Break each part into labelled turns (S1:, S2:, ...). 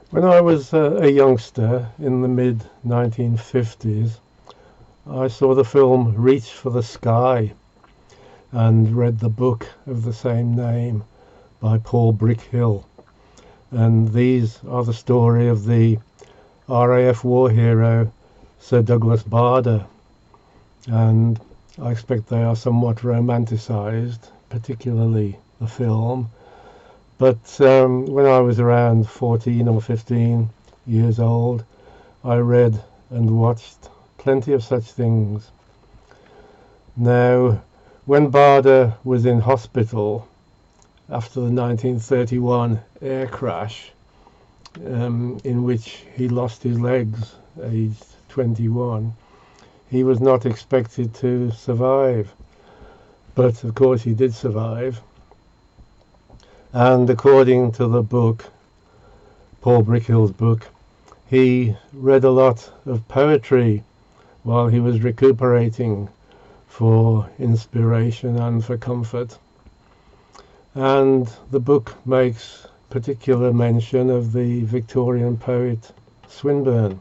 S1: When I was a youngster in the mid 1950s, I saw the film Reach for the Sky and read the book of the same name by Paul Brickhill. And these are the story of the RAF war hero Sir Douglas Bader. And I expect they are somewhat romanticised, particularly the film. But when I was around 14 or 15 years old, I read and watched plenty of such things. Now, when Bader was in hospital after the 1931 air crash, in which he lost his legs, aged 21, he was not expected to survive. But of course he did survive. And according to the book, Paul Brickhill's book, he read a lot of poetry while he was recuperating for inspiration and for comfort. And the book makes particular mention of the Victorian poet Swinburne,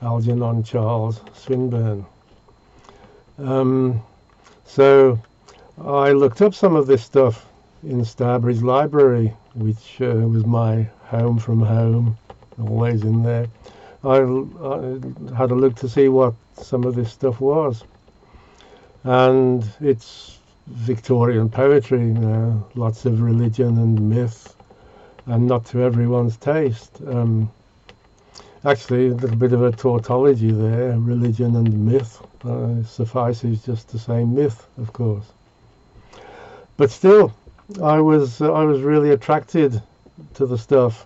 S1: Algernon Charles Swinburne. So I looked up some of this stuff in Starbridge Library, which was my home from home, always in there. I had a look to see what some of this stuff was. And it's Victorian poetry, lots of religion and myth, and not to everyone's taste. Actually, a little bit of a tautology there, religion and myth. Suffices just to say myth, of course. But still, I was really attracted to the stuff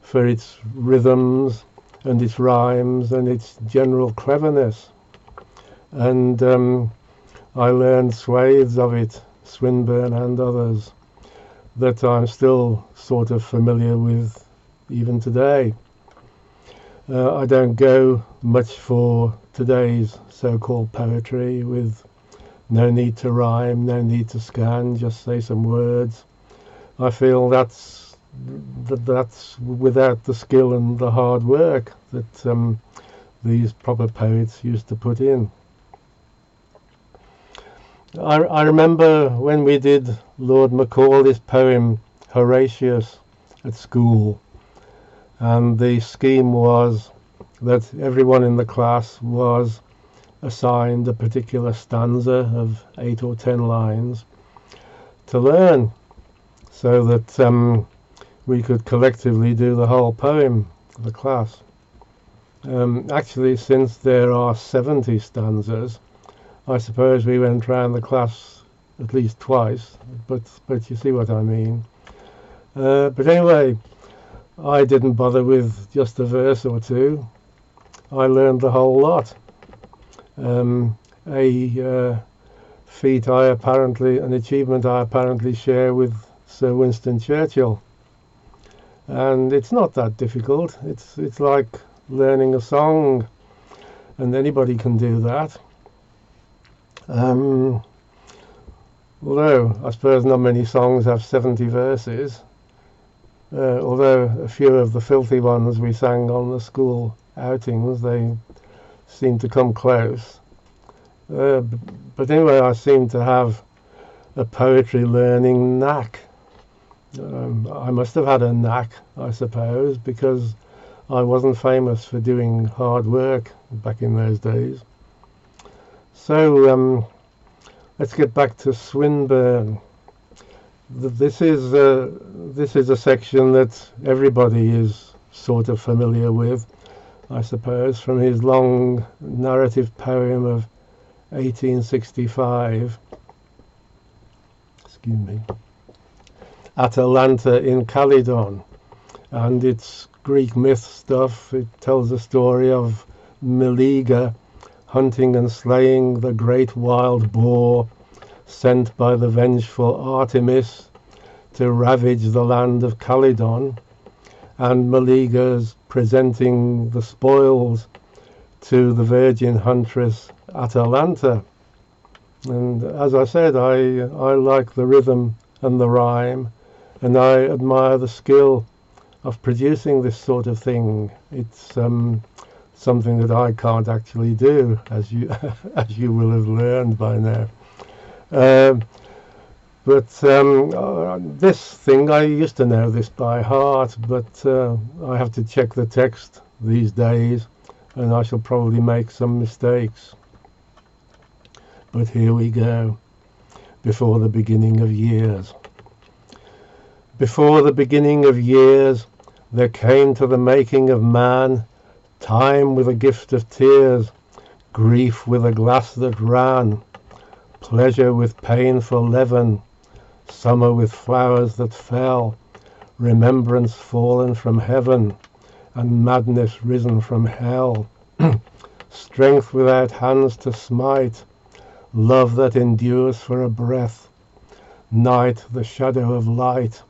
S1: for its rhythms and its rhymes and its general cleverness. And I learned swathes of it, Swinburne and others, that I'm still sort of familiar with even today. I don't go much for today's so-called poetry with no need to rhyme, no need to scan, just say some words. I feel that's without the skill and the hard work that these proper poets used to put in. I remember when we did Lord Macaulay's poem Horatius at school, and the scheme was that everyone in the class was assigned a particular stanza of 8 or 10 lines to learn, so that we could collectively do the whole poem for the class. Actually, since there are 70 stanzas, I suppose we went round the class at least twice, but you see what I mean. But anyway, I didn't bother with just a verse or two. I learned the whole lot. A feat an achievement I apparently share with Sir Winston Churchill. And it's not that difficult. It's like learning a song, and anybody can do that. Although I suppose not many songs have 70 verses, although a few of the filthy ones we sang on the school outings, they seem to come close. But anyway, I seem to have a poetry learning knack. I must have had a knack, I suppose, because I wasn't famous for doing hard work back in those days. So let's get back to Swinburne. This is a section that everybody is sort of familiar with, I suppose, from his long narrative poem of 1865. Excuse me. Atalanta in Calydon, and it's Greek myth stuff. It tells the story of Meleager hunting and slaying the great wild boar sent by the vengeful Artemis to ravage the land of Calydon, and Meleager's presenting the spoils to the virgin huntress Atalanta. And as I said, I like the rhythm and the rhyme, and I admire the skill of producing this sort of thing. It's something that I can't actually do, as you as you will have learned by now. But this thing, I used to know this by heart, but I have to check the text these days, and I shall probably make some mistakes. But here we go. Before the beginning of years. Before the beginning of years, there came to the making of man time with a gift of tears, grief with a glass that ran, pleasure with painful leaven, summer with flowers that fell, remembrance fallen from heaven, and madness risen from hell, strength without hands to smite, love that endures for a breath, night the shadow of light,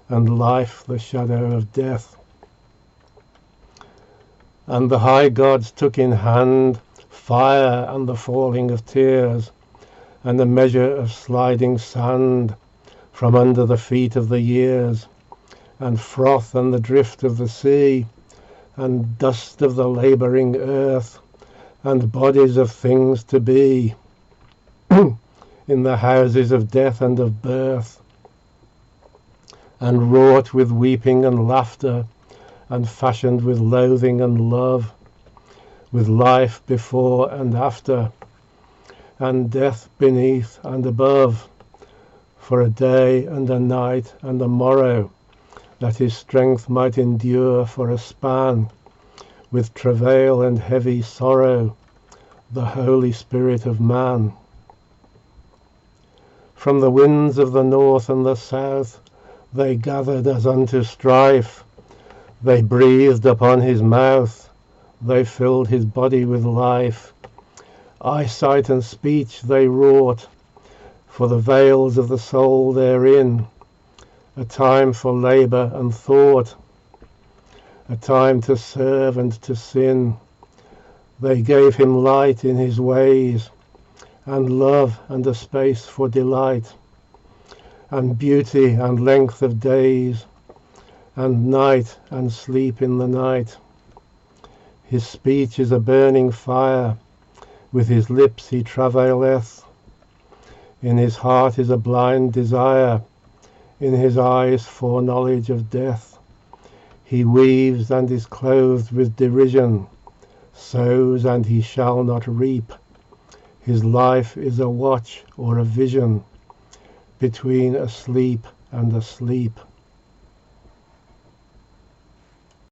S1: and life the shadow of death. And the high gods took in hand fire and the falling of tears, and a measure of sliding sand from under the feet of the years, and froth and the drift of the sea, and dust of the labouring earth, and bodies of things to be, in the houses of death and of birth, and wrought with weeping and laughter, and fashioned with loathing and love, with life before and after, and death beneath and above, for a day and a night and a morrow, that his strength might endure for a span, with travail and heavy sorrow, the Holy Spirit of man. From the winds of the north and the south they gathered as unto strife, they breathed upon his mouth, they filled his body with life, eyesight and speech they wrought, for the veils of the soul therein, a time for labour and thought, a time to serve and to sin. They gave him light in his ways, and love and a space for delight, and beauty and length of days, and night and sleep in the night. His speech is a burning fire, with his lips he travaileth, in his heart is a blind desire, in his eyes foreknowledge of death. He weaves and is clothed with derision, sows and he shall not reap. His life is a watch or a vision, between asleep and asleep.